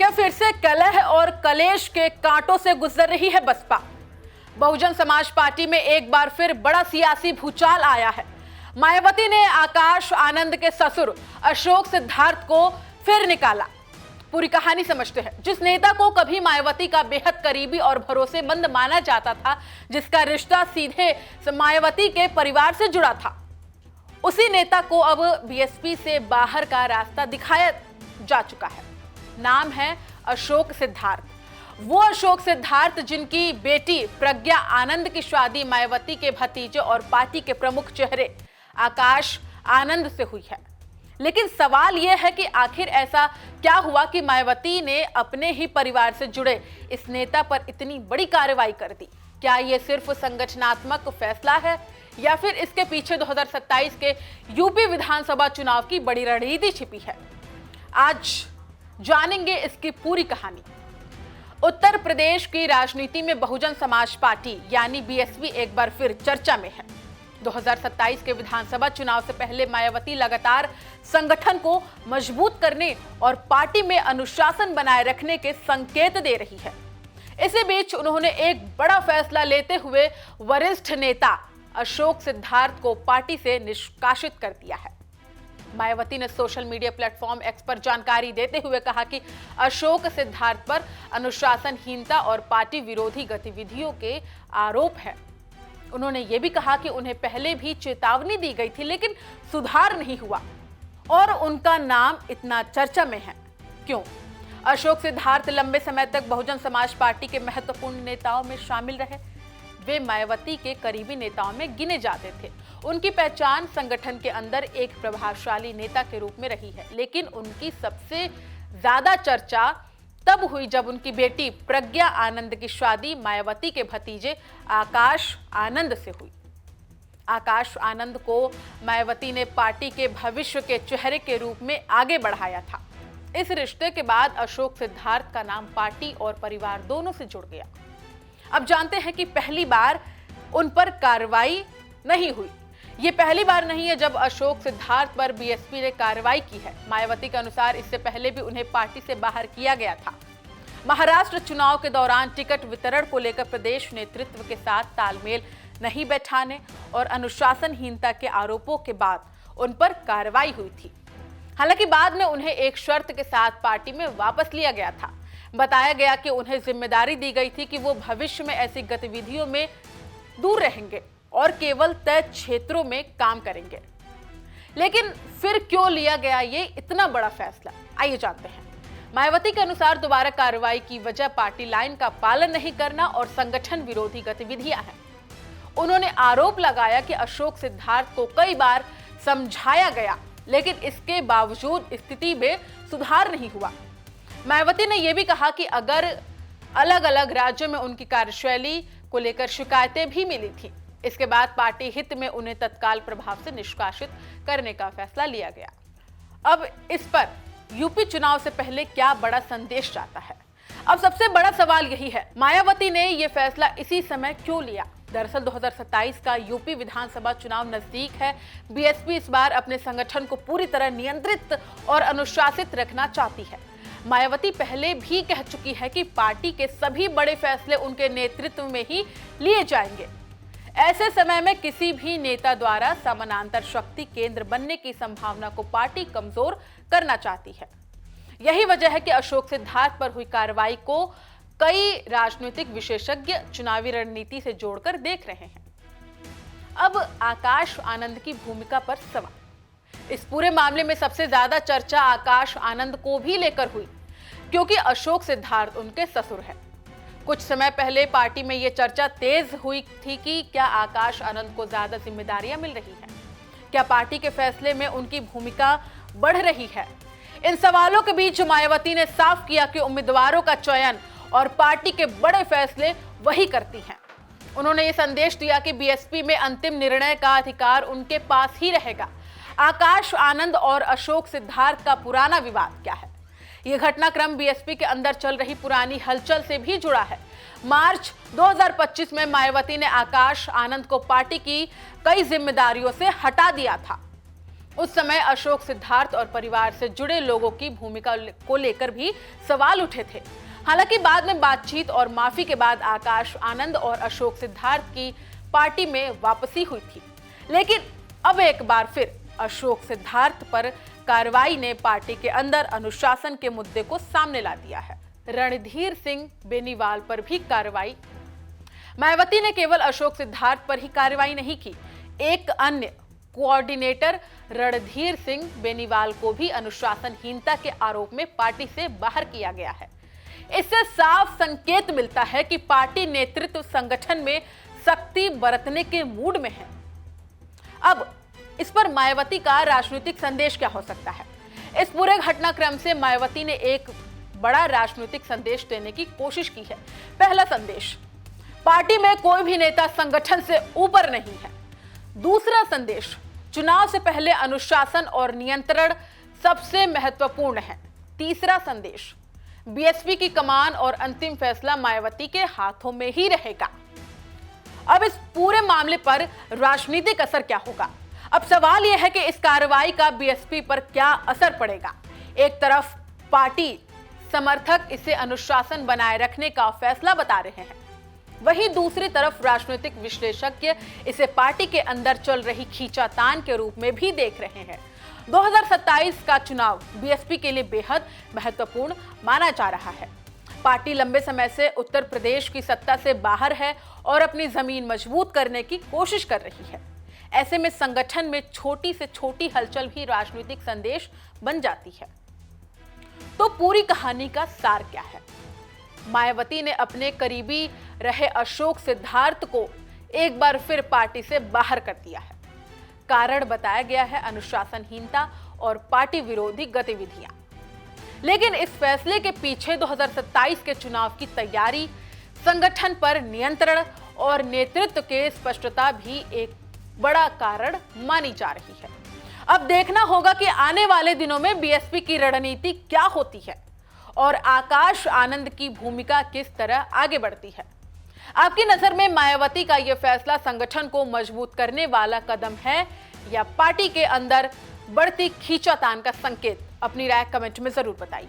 क्या फिर से कलह और कलेश के कांटों से गुजर रही है बसपा? बहुजन समाज पार्टी में एक बार फिर बड़ा सियासी भूचाल आया है। मायावती ने आकाश आनंद के ससुर अशोक सिद्धार्थ को फिर निकाला। पूरी कहानी समझते हैं। जिस नेता को कभी मायावती का बेहद करीबी और भरोसेमंद माना जाता था, जिसका रिश्ता सीधे मायावती के परिवार से जुड़ा था, उसी नेता को अब बीएसपी से बाहर का रास्ता दिखाया जा चुका है। नाम है अशोक सिद्धार्थ। वो अशोक सिद्धार्थ जिनकी बेटी प्रज्ञा आनंद की शादी मायावती के भतीजे और पार्टी के प्रमुख चेहरे आकाश आनंद से हुई है। लेकिन सवाल यह है कि आखिर ऐसा क्या हुआ कि मायावती ने अपने ही परिवार से जुड़े इस नेता पर इतनी बड़ी कार्रवाई कर दी? क्या यह सिर्फ संगठनात्मक फैसला है या फिर इसके पीछे 2027 के यूपी विधानसभा चुनाव की बड़ी रणनीति छिपी है? आज जानेंगे इसकी पूरी कहानी। उत्तर प्रदेश की राजनीति में बहुजन समाज पार्टी यानी बीएसपी एक बार फिर चर्चा में है। 2027 के विधानसभा चुनाव से पहले मायावती लगातार संगठन को मजबूत करने और पार्टी में अनुशासन बनाए रखने के संकेत दे रही है। इसी बीच उन्होंने एक बड़ा फैसला लेते हुए वरिष्ठ नेता अशोक सिद्धार्थ को पार्टी से निष्कासित कर दिया है। मायावती ने सोशल मीडिया प्लेटफॉर्म एक्स पर जानकारी देते हुए कहा कि अशोक सिद्धार्थ पर अनुशासनहीनता और पार्टी विरोधी गतिविधियों के आरोप है। उन्होंने ये भी कहा कि उन्हें पहले भी चेतावनी दी गई थी, लेकिन सुधार नहीं हुआ और उनका नाम इतना चर्चा में है। क्यों? अशोक सिद्धार्थ लंबे समय तक बहुजन समाज पार्टी के महत्वपूर्ण नेताओं में शामिल रहे। वे मायावती के करीबी नेताओं में गिने जाते थे। उनकी पहचान संगठन के अंदर एक प्रभावशाली नेता के रूप में रही है, लेकिन उनकी सबसे ज्यादा चर्चा तब हुई जब उनकी बेटी प्रज्ञा आनंद की शादी मायावती के भतीजे आकाश आनंद से हुई। आकाश आनंद को मायावती ने पार्टी के भविष्य के चेहरे के रूप में आगे बढ़ाया था। इस रिश्ते के बाद अशोक सिद्धार्थ का नाम पार्टी और परिवार दोनों से जुड़ गया। अब जानते हैं कि पहली बार उन पर कार्रवाई नहीं हुई। ये पहली बार नहीं है जब अशोक सिद्धार्थ पर बीएसपी ने कार्रवाई की है। मायावती के अनुसार इससे पहले भी उन्हें पार्टी से बाहर किया गया था। महाराष्ट्र चुनाव के दौरान टिकट वितरण को लेकर प्रदेश नेतृत्व के साथ तालमेल नहीं बैठाने और अनुशासनहीनता के आरोपों के बाद उन पर कार्रवाई हुई थी। हालांकि बाद में उन्हें एक शर्त के साथ पार्टी में वापस लिया गया था। बताया गया कि उन्हें जिम्मेदारी दी गई थी कि वो भविष्य में ऐसी गतिविधियों में दूर रहेंगे और केवल तय क्षेत्रों में काम करेंगे। लेकिन फिर क्यों लिया गया ये इतना बड़ा फैसला? आइए जानते हैं। मायावती के अनुसार दोबारा कार्रवाई की वजह पार्टी लाइन का पालन नहीं करना और संगठन विरोधी गतिविधियां हैं। उन्होंने आरोप लगाया कि अशोक सिद्धार्थ को कई बार समझाया गया, लेकिन इसके बावजूद स्थिति में सुधार नहीं हुआ। मायावती ने यह भी कहा कि अगर अलग अलग राज्यों में उनकी कार्यशैली को लेकर शिकायतें भी मिली थी। इसके बाद पार्टी हित में उन्हें तत्काल प्रभाव से निष्कासित करने का फैसला लिया गया। अब इस पर यूपी चुनाव से पहले क्या बड़ा संदेश जाता है? अब सबसे बड़ा सवाल यही है, मायावती ने यह फैसला इसी समय क्यों लिया? दरअसल 2027 का यूपी विधानसभा चुनाव नजदीक है। बीएसपी इस बार अपने संगठन को पूरी तरह नियंत्रित और अनुशासित रखना चाहती है। मायावती पहले भी कह चुकी है कि पार्टी के सभी बड़े फैसले उनके नेतृत्व में ही लिए जाएंगे। ऐसे समय में किसी भी नेता द्वारा समानांतर शक्ति केंद्र बनने की संभावना को पार्टी कमजोर करना चाहती है। यही वजह है कि अशोक सिद्धार्थ पर हुई कार्रवाई को कई राजनीतिक विशेषज्ञ चुनावी रणनीति से जोड़कर देख रहे हैं। अब आकाश आनंद की भूमिका पर सवाल। इस पूरे मामले में सबसे ज्यादा चर्चा आकाश आनंद को भी लेकर हुई, क्योंकि अशोक सिद्धार्थ उनके ससुर हैं। कुछ समय पहले पार्टी में यह चर्चा तेज हुई थी कि क्या आकाश आनंद को ज्यादा जिम्मेदारियां मिल रही हैं? क्या पार्टी के फैसले में उनकी भूमिका बढ़ रही है? इन सवालों के बीच मायावती ने साफ किया कि उम्मीदवारों का चयन और पार्टी के बड़े फैसले वही करती हैं। उन्होंने ये संदेश दिया कि बीएसपी में अंतिम निर्णय का अधिकार उनके पास ही रहेगा। आकाश आनंद और अशोक सिद्धार्थ का पुराना विवाद क्या है? यह घटनाक्रम बीएसपी के अंदर चल रही पुरानी हलचल से भी जुड़ा है। मार्च 2025 में मायावती ने आकाश आनंद को पार्टी की कई जिम्मेदारियों से हटा दिया था। उस समय अशोक सिद्धार्थ और परिवार से जुड़े लोगों की भूमिका को लेकर भी सवाल उठे थे। हालांकि बाद में बातचीत और माफी के बाद आकाश आनंद और अशोक सिद्धार्थ की पार्टी में वापसी हुई थी। लेकिन अब एक बार फिर अशोक सिद्धार्थ पर कार्रवाई ने पार्टी के अंदर अनुशासन के मुद्दे को सामने ला दिया है। रणधीर सिंह बेनीवाल पर भी कार्रवाई। मायावती ने केवल अशोक सिद्धार्थ पर ही कार्रवाई नहीं की, एक अन्य कोऑर्डिनेटर रणधीर सिंह बेनीवाल को भी अनुशासनहीनता के आरोप में पार्टी से बाहर किया गया है। इससे साफ संकेत मिलता है कि पार्टी नेतृत्व संगठन में सख्ती बरतने के मूड में है। अब इस पर मायावती का राजनीतिक संदेश क्या हो सकता है? इस पूरे घटनाक्रम से मायावती ने एक बड़ा राजनीतिक संदेश देने की कोशिश की है। पहला संदेश, पार्टी में कोई भी नेता संगठन से ऊपर नहीं है। दूसरा संदेश, चुनाव से पहले अनुशासन और नियंत्रण सबसे महत्वपूर्ण है। तीसरा संदेश, बीएसपी की कमान और अंतिम फैसला मायावती के हाथों में ही रहेगा। अब इस पूरे मामले पर राजनीतिक असर क्या होगा? अब सवाल यह है कि इस कार्रवाई का बीएसपी पर क्या असर पड़ेगा। एक तरफ पार्टी समर्थक इसे अनुशासन बनाए रखने का फैसला बता रहे हैं, वहीं दूसरी तरफ राजनीतिक विश्लेषज्ञ इसे पार्टी के अंदर चल रही खींचातान के रूप में भी देख रहे हैं। 2027 का चुनाव बीएसपी के लिए बेहद महत्वपूर्ण माना जा रहा है। पार्टी लंबे समय से उत्तर प्रदेश की सत्ता से बाहर है और अपनी जमीन मजबूत करने की कोशिश कर रही है। ऐसे में संगठन में छोटी से छोटी हलचल भी राजनीतिक संदेश बन जाती है। तो पूरी कहानी का सार क्या है? मायावती ने अपने करीबी रहे अशोक सिद्धार्थ को एक बार फिर पार्टी से बाहर कर दिया है। कारण बताया गया है अनुशासनहीनता और पार्टी विरोधी गतिविधियां। लेकिन इस फैसले के पीछे 2027 के चुनाव की तैयारी, संगठन पर नियंत्रण और नेतृत्व के स्पष्टता भी एक बड़ा कारण मानी जा रही है। अब देखना होगा कि आने वाले दिनों में बीएसपी की रणनीति क्या होती है और आकाश आनंद की भूमिका किस तरह आगे बढ़ती है। आपकी नजर में मायावती का यह फैसला संगठन को मजबूत करने वाला कदम है या पार्टी के अंदर बढ़ती खींचातान का संकेत? अपनी राय कमेंट में जरूर बताइए।